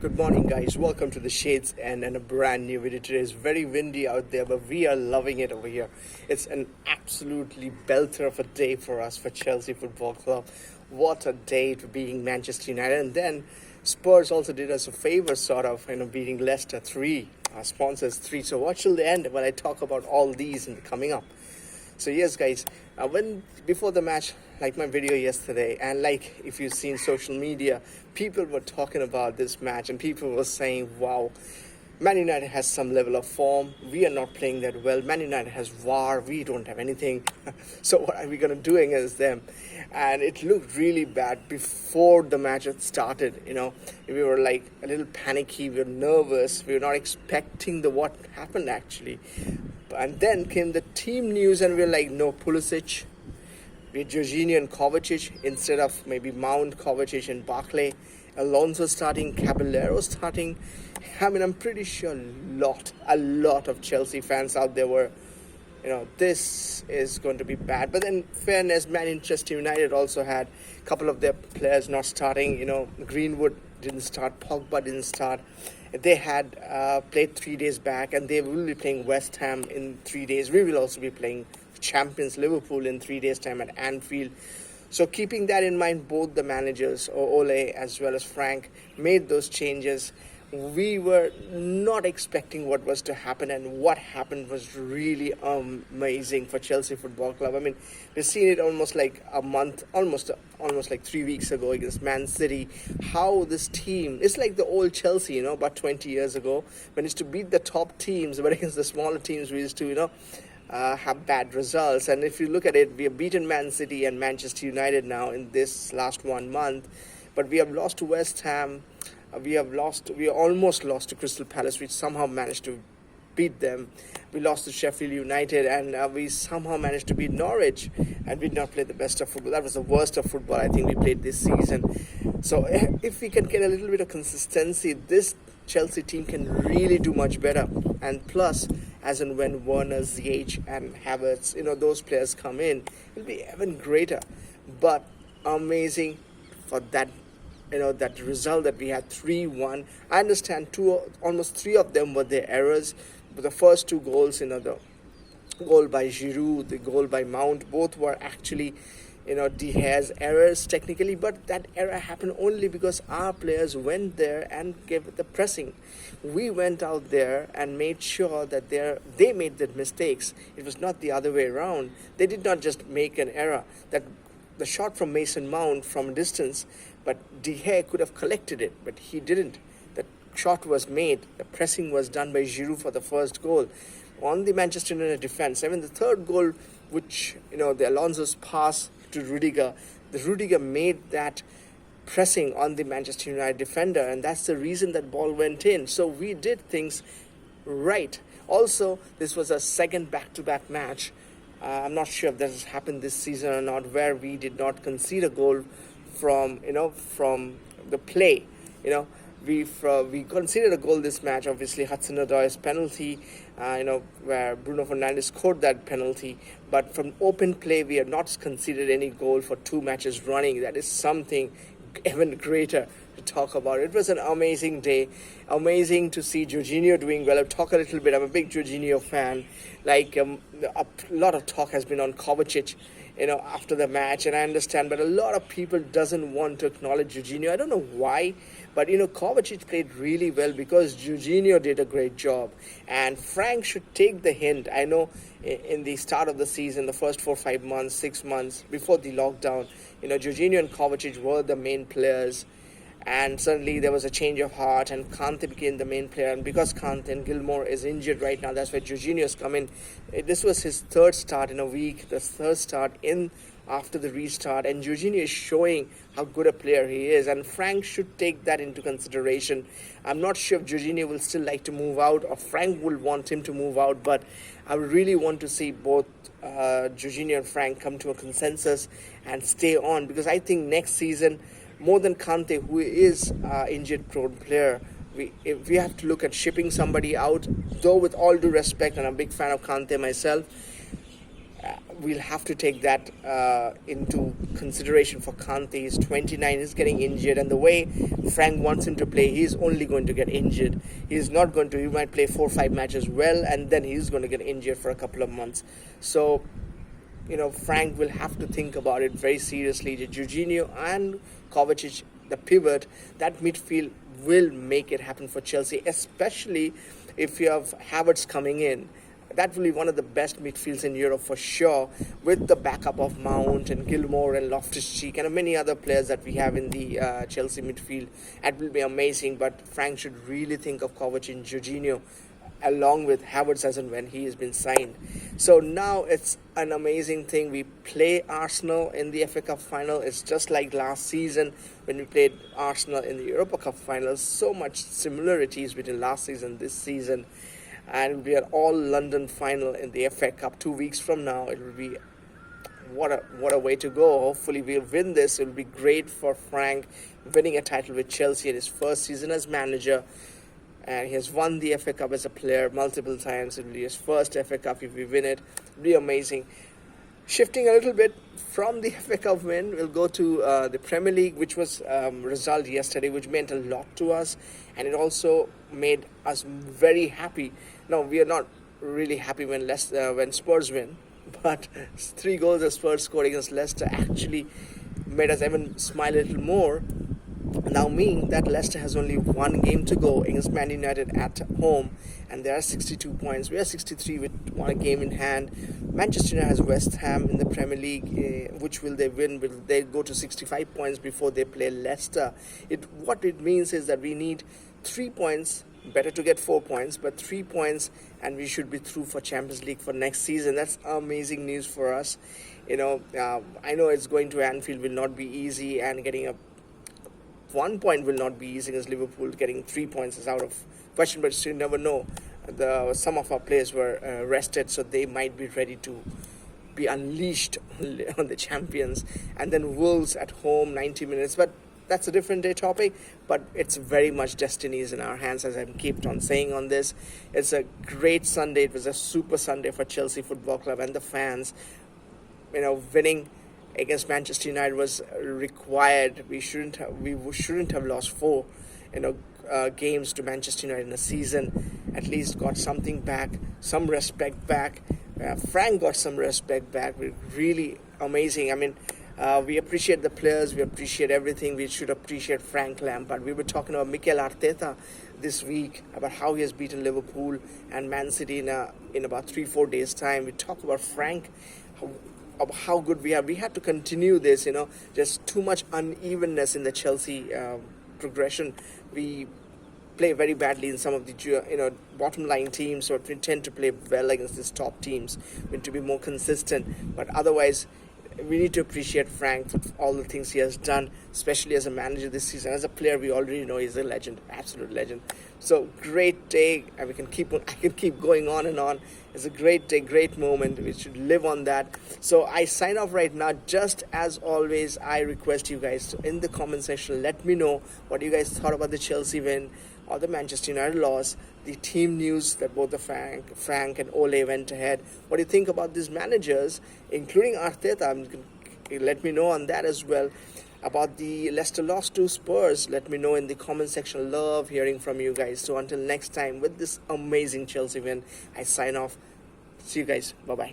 Good morning, guys. Welcome to the Shades and a brand new video. Today is very windy out there, but we are loving it over here. It's an absolutely belter of a day for us, for Chelsea Football Club. What a day to being Manchester United. And then Spurs also did us a favor, sort of, beating Leicester 3, our sponsors 3. So watch till the end when I talk about all these and coming up. So yes, guys, before the match, like my video yesterday, and like if you've seen social media, people were talking about this match and people were saying, wow, Man United has some level of form. We are not playing that well. Man United has VAR. We don't have anything. So what are we going to do against them? And it looked really bad before the match had started. We were like a little panicky. We were nervous. We were not expecting what happened actually. And then came the team news and we were like, no Pulisic. We had Jorginho and Kovacic instead of maybe Mount, Kovacic and Barkley. Alonso starting, Caballero starting. I'm pretty sure a lot of Chelsea fans out there were, this is going to be bad. But then, fairness, Manchester United also had a couple of their players not starting. Greenwood didn't start, Pogba didn't start. They had played 3 days back, and they will be playing West Ham in 3 days. We will also be playing champions Liverpool in 3 days' time at Anfield. So keeping that in mind, both the managers, Ole as well as Frank, made those changes. We were not expecting what was to happen, and what happened was really amazing for Chelsea Football Club. We've seen it almost like a month, almost like 3 weeks ago against Man City. How this team, it's like the old Chelsea, about 20 years ago, when it used to beat the top teams, but against the smaller teams, we used to, have bad results. And if you look at it, we have beaten Man City and Manchester United now in this last 1 month, but we have lost to West Ham. We almost lost to Crystal Palace. We somehow managed to beat them. We lost to Sheffield United, and we somehow managed to beat Norwich, and we did not play the best of football. That was the worst of football I think we played this season. So if we can get a little bit of consistency, this Chelsea team can really do much better. And plus, as and when Werner, Ziyech and Havertz, those players come in, it'll be even greater. But amazing for that, that result that we had 3-1. I understand almost 3 of them were their errors. But the first 2 goals, the goal by Giroud, the goal by Mount, both were actually, De Gea's errors technically, but that error happened only because our players went there and gave the pressing. We went out there and made sure that they made the mistakes. It was not the other way around. They did not just make an error. That the shot from Mason Mount from a distance, but De Gea could have collected it, but he didn't. The shot was made. The pressing was done by Giroud for the first goal. On the Manchester United defense, the third goal, which, the Alonso's pass to Rudiger, the Rudiger made that pressing on the Manchester United defender, and that's the reason that ball went in. So we did things right. Also, this was a second back-to-back match. I'm not sure if that has happened this season or not, where we did not concede a goal from the play. We conceded a goal this match. Obviously, Hudson-Odoi's penalty, where Bruno Fernandes scored that penalty. But from open play, we have not conceded any goal for 2 matches running. That is something even greater to talk about. It was an amazing day. Amazing to see Jorginho doing well. I'll talk a little bit. I'm a big Jorginho fan. A lot of talk has been on Kovacic, after the match, and I understand, but a lot of people doesn't want to acknowledge Jorginho. I don't know why, but Kovacic played really well because Jorginho did a great job, and Frank should take the hint. I know in the start of the season, the first 4, 5 months, 6 months before the lockdown, Jorginho and Kovacic were the main players. And suddenly there was a change of heart and Kante became the main player. And because Kante and Gilmore is injured right now, that's why Jorginho has come in. This was his 3rd start in a week, the 3rd start in after the restart. And Jorginho is showing how good a player he is. And Frank should take that into consideration. I'm not sure if Jorginho will still like to move out or Frank will want him to move out. But I really want to see both Jorginho and Frank come to a consensus and stay on. Because I think next season, more than Kante, who is injured-prone player, we have to look at shipping somebody out. Though with all due respect, and I'm a big fan of Kante myself, we'll have to take that into consideration for Kante. He's 29, he's getting injured, and the way Frank wants him to play, he's only going to get injured. He's not going to, he might play 4 or 5 matches well, and then he's going to get injured for a couple of months. So, Frank will have to think about it very seriously. The Jorginho and Kovacic, the pivot, that midfield will make it happen for Chelsea, especially if you have Havertz coming in. That will be one of the best midfields in Europe for sure, with the backup of Mount and Gilmour and Loftus-Cheek and many other players that we have in the Chelsea midfield. That will be amazing, but Frank should really think of Kovacic and Jorginho along with Havertz as and when he has been signed. So now it's an amazing thing. We play Arsenal in the FA Cup final. It's just like last season when we played Arsenal in the Europa Cup finals. So much similarities between last season and this season. And we are all London final in the FA Cup 2 weeks from now. It will be what a way to go. Hopefully we'll win this. It will be great for Frank winning a title with Chelsea in his first season as manager. And he has won the FA Cup as a player multiple times. It will be his first FA Cup if we win it. It will be amazing. Shifting a little bit from the FA Cup win, we'll go to the Premier League, which was result yesterday, which meant a lot to us. And it also made us very happy. No, we are not really happy when Spurs win. But 3 goals that Spurs scored against Leicester actually made us even smile a little more. Now meaning that Leicester has only 1 game to go against Man United at home, and there are 62 points. We are 63 with 1 game in hand. Manchester United has West Ham in the Premier League. Which will they win? Will they go to 65 points before they play Leicester? What it means is that we need 3 points. Better to get 4 points, but 3 points, and we should be through for Champions League for next season. That's amazing news for us. I know it's going to Anfield will not be easy, and getting a 1 point will not be easy against Liverpool. Getting 3 points is out of question, but you never know. Some of our players were rested, so they might be ready to be unleashed on the champions. And then Wolves at home, 90 minutes. But that's a different day topic. But it's very much destiny is in our hands, as I've kept on saying on this. It's a great Sunday. It was a super Sunday for Chelsea Football Club and the fans. Winning against Manchester United was required. We shouldn't have lost 4 games to Manchester United in a season. At least got something back, some respect back. Frank got some respect back. Really amazing. I mean, we appreciate the players, we appreciate everything. We should appreciate Frank Lampard. We were talking about Mikel Arteta this week, about how he has beaten Liverpool and Man City in about 3-4 days time. We talk about Frank, of how good we are. We have to continue this. There's too much unevenness in the Chelsea progression. We play very badly in some of the bottom line teams, so we tend to play well against these top teams. We need to be more consistent, but otherwise we need to appreciate Frank for all the things he has done, especially as a manager this season. As a player, we already know he's a legend, absolute legend. So great day, and I can keep going on and on. It's a great day, great moment. We should live on that. So I sign off right now. Just as always, I request you guys to, in the comment section, let me know what you guys thought about the Chelsea win or the Manchester United loss, the team news that both the Frank and Ole went ahead. What do you think about these managers, including Arteta? Let me know on that as well. About the Leicester loss to Spurs, let me know in the comment section. Love hearing from you guys. So until next time, with this amazing Chelsea win, I sign off. See you guys. Bye-bye.